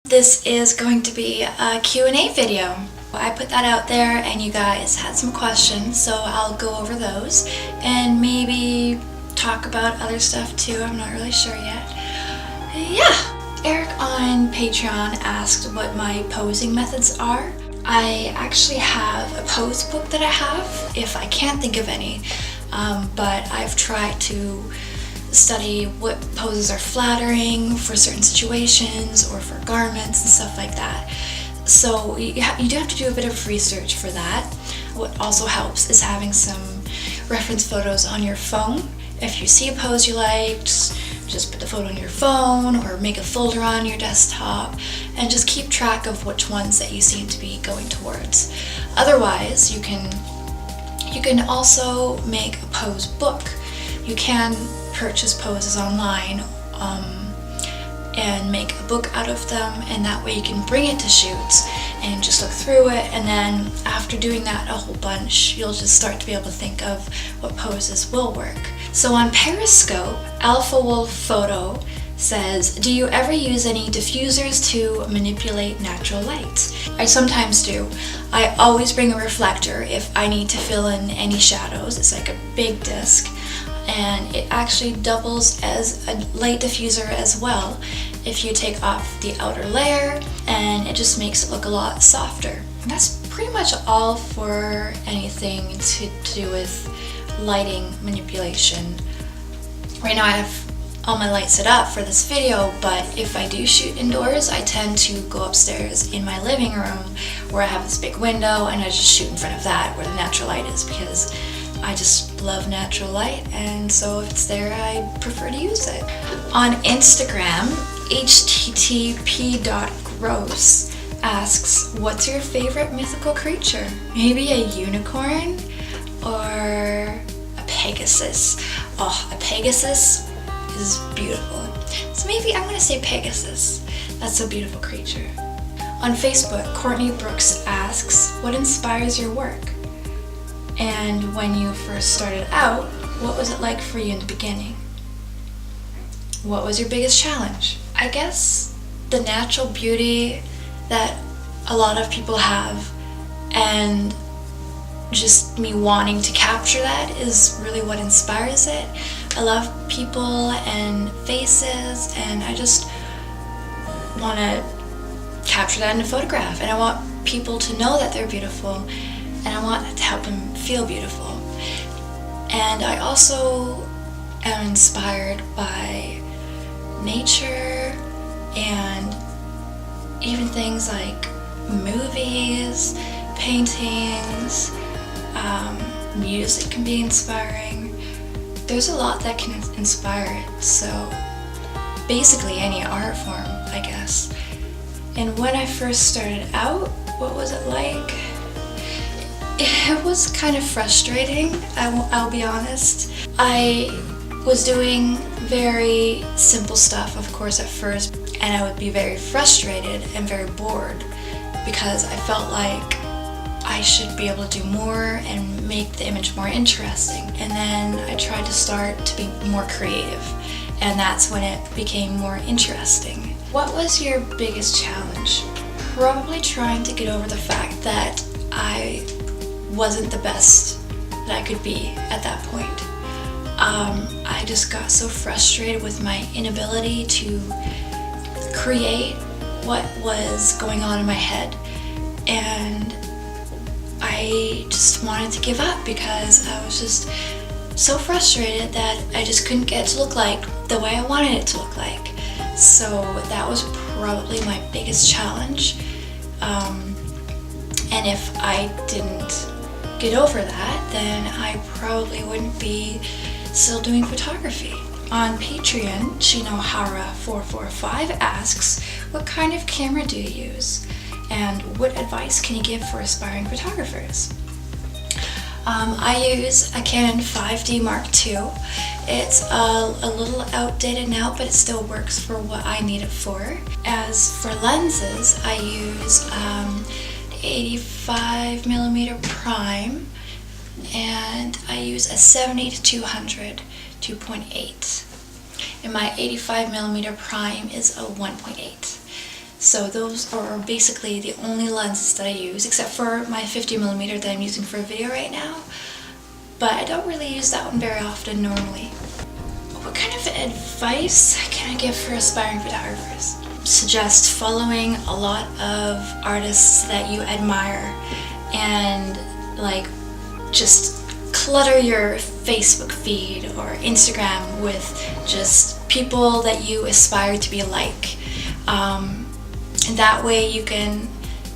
This is going to be a Q&A video. I put that out there and you guys had some questions, so I'll go over those and maybe talk about other stuff too. I'm not really sure yet. Yeah. Eric on Patreon asked what my posing methods are. I actually have a pose book that I have, if I can't think of any, but I've tried to study what poses are flattering for certain situations or for garments and stuff like that. So you do have to do a bit of research for that. What also helps is having some reference photos on your phone. If you see a pose you liked, just put the photo on your phone or make a folder on your desktop and just keep track of which ones that you seem to be going towards. Otherwise, you can also make a pose book. You can purchase poses online and make a book out of them, and that way you can bring it to shoots and just look through it, and then after doing that a whole bunch, you'll just start to be able to think of what poses will work. So on Periscope, Alpha Wolf Photo says, do you ever use any diffusers to manipulate natural light? I sometimes do. I always bring a reflector if I need to fill in any shadows. It's like a big disc, and it actually doubles as a light diffuser as well if you take off the outer layer, and it just makes it look a lot softer. And that's pretty much all for anything to do with lighting manipulation. Right now I have all my lights set up for this video, but if I do shoot indoors, I tend to go upstairs in my living room where I have this big window and I just shoot in front of that where the natural light is, because I just love natural light, and so if it's there I prefer to use it. On Instagram, http.gross asks, what's your favorite mythical creature? Maybe a unicorn or a Pegasus. Oh, a Pegasus is beautiful. So maybe I'm gonna say Pegasus. That's a beautiful creature. On Facebook, Courtney Brooks asks, what inspires your work? And when you first started out, what was it like for you in the beginning? What was your biggest challenge? I guess the natural beauty that a lot of people have, and just me wanting to capture that is really what inspires it. I love people and faces, and I just want to capture that in a photograph, and I want people to know that they're beautiful, and I want to help them feel beautiful. And I also am inspired by nature and even things like movies, paintings, music can be inspiring. There's a lot that can inspire it, so basically any art form, I guess. And when I first started out, what was it like? It was kind of frustrating, I'll be honest. I was doing very simple stuff, of course, at first, and I would be very frustrated and very bored because I felt like I should be able to do more and make the image more interesting. And then I tried to start to be more creative, and that's when it became more interesting. What was your biggest challenge? Probably trying to get over the fact that I wasn't the best that I could be at that point. I just got so frustrated with my inability to create what was going on in my head, and I just wanted to give up because I was just so frustrated that I just couldn't get it to look like the way I wanted it to look like. So that was probably my biggest challenge, and if I didn't get over that, then I probably wouldn't be still doing photography. On Patreon, Shinohara445 asks, what kind of camera do you use? And what advice can you give for aspiring photographers? I use a Canon 5D Mark II. It's a little outdated now, but it still works for what I need it for. As for lenses, I use 85mm prime, and I use a 70-200 2.8, and my 85mm prime is a 1.8. So those are basically the only lenses that I use, except for my 50mm that I'm using for a video right now. But I don't really use that one very often normally. What kind of advice can I give for aspiring photographers? Suggest following a lot of artists that you admire and like just clutter your Facebook feed or Instagram with just people that you aspire to be like. And that way you can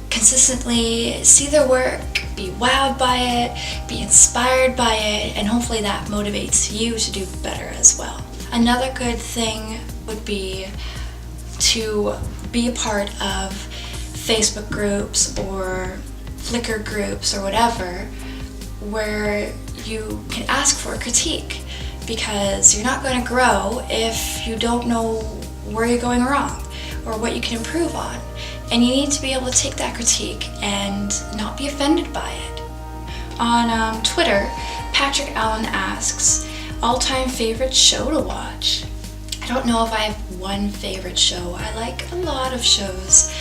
consistently see their work, be wowed by it, be inspired by it, and hopefully that motivates you to do better as well. Another good thing would be to be a part of Facebook groups or Flickr groups or whatever where you can ask for a critique, because you're not going to grow if you don't know where you're going wrong or what you can improve on. And you need to be able to take that critique and not be offended by it. On Twitter, Patrick Allen asks, all-time favorite show to watch? I don't know if I have one favorite show. I like a lot of shows.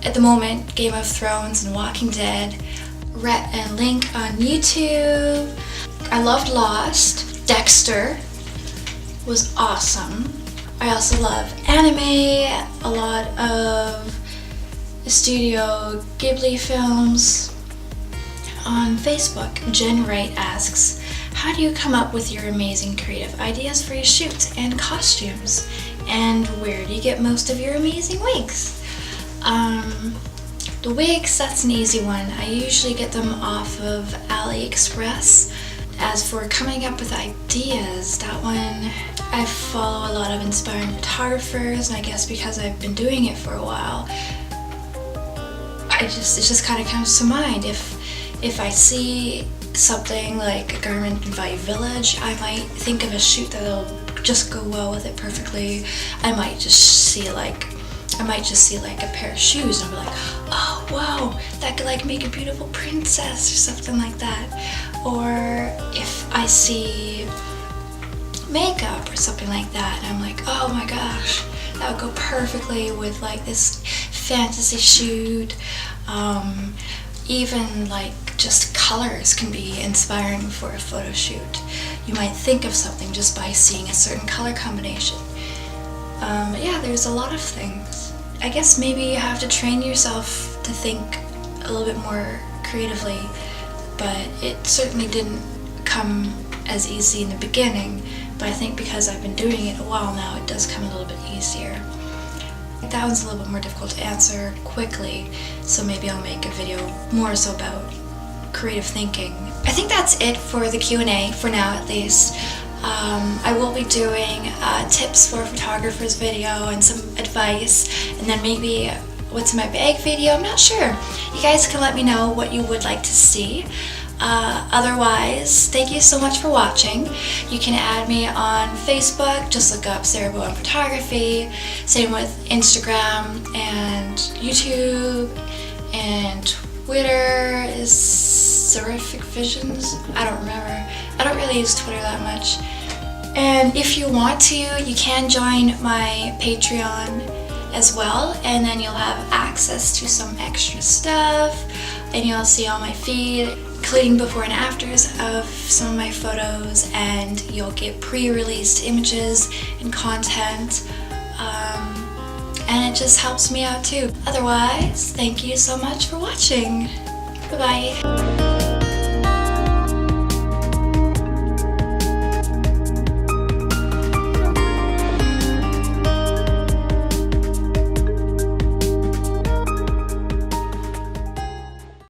At the moment, Game of Thrones and Walking Dead. Rhett and Link on YouTube. I loved Lost. Dexter was awesome. I also love anime, a lot of Studio Ghibli films. On Facebook, Jen Wright asks, how do you come up with your amazing creative ideas for your shoots and costumes? And where do you get most of your amazing wigs? The wigs, that's an easy one. I usually get them off of AliExpress. As for coming up with ideas, that one, I follow a lot of inspiring photographers, and I guess because I've been doing it for a while, it just kind of comes to mind. If I see something like a garment by Village, I might think of a shoot that'll just go well with it perfectly. I might just see like a pair of shoes and I'll be like, oh wow, that could like make a beautiful princess or something like that. Or if I see makeup or something like that, and I'm like, oh my gosh, that would go perfectly with like this fantasy shoot. Even like just colors can be inspiring for a photo shoot. You might think of something just by seeing a certain color combination. Yeah, there's a lot of things. I guess maybe you have to train yourself to think a little bit more creatively, but it certainly didn't come as easy in the beginning, but I think because I've been doing it a while now, it does come a little bit easier. That one's a little bit more difficult to answer quickly, so maybe I'll make a video more so about creative thinking. I think that's it for the Q&A, for now at least. I will be doing tips for photographers video and some advice, and then maybe what's in my bag video, I'm not sure. You guys can let me know what you would like to see. Otherwise, thank you so much for watching. You can add me on Facebook, just look up Sarah Bowman Photography. Same with Instagram and YouTube, and Twitter is Seraphic Visions. I don't remember. I don't really use Twitter that much. And if you want to, you can join my Patreon as well, and then you'll have access to some extra stuff, and you'll see all my feed, including before and afters of some of my photos, and you'll get pre-released images and content, and it just helps me out too. Otherwise, thank you so much for watching. Bye-bye.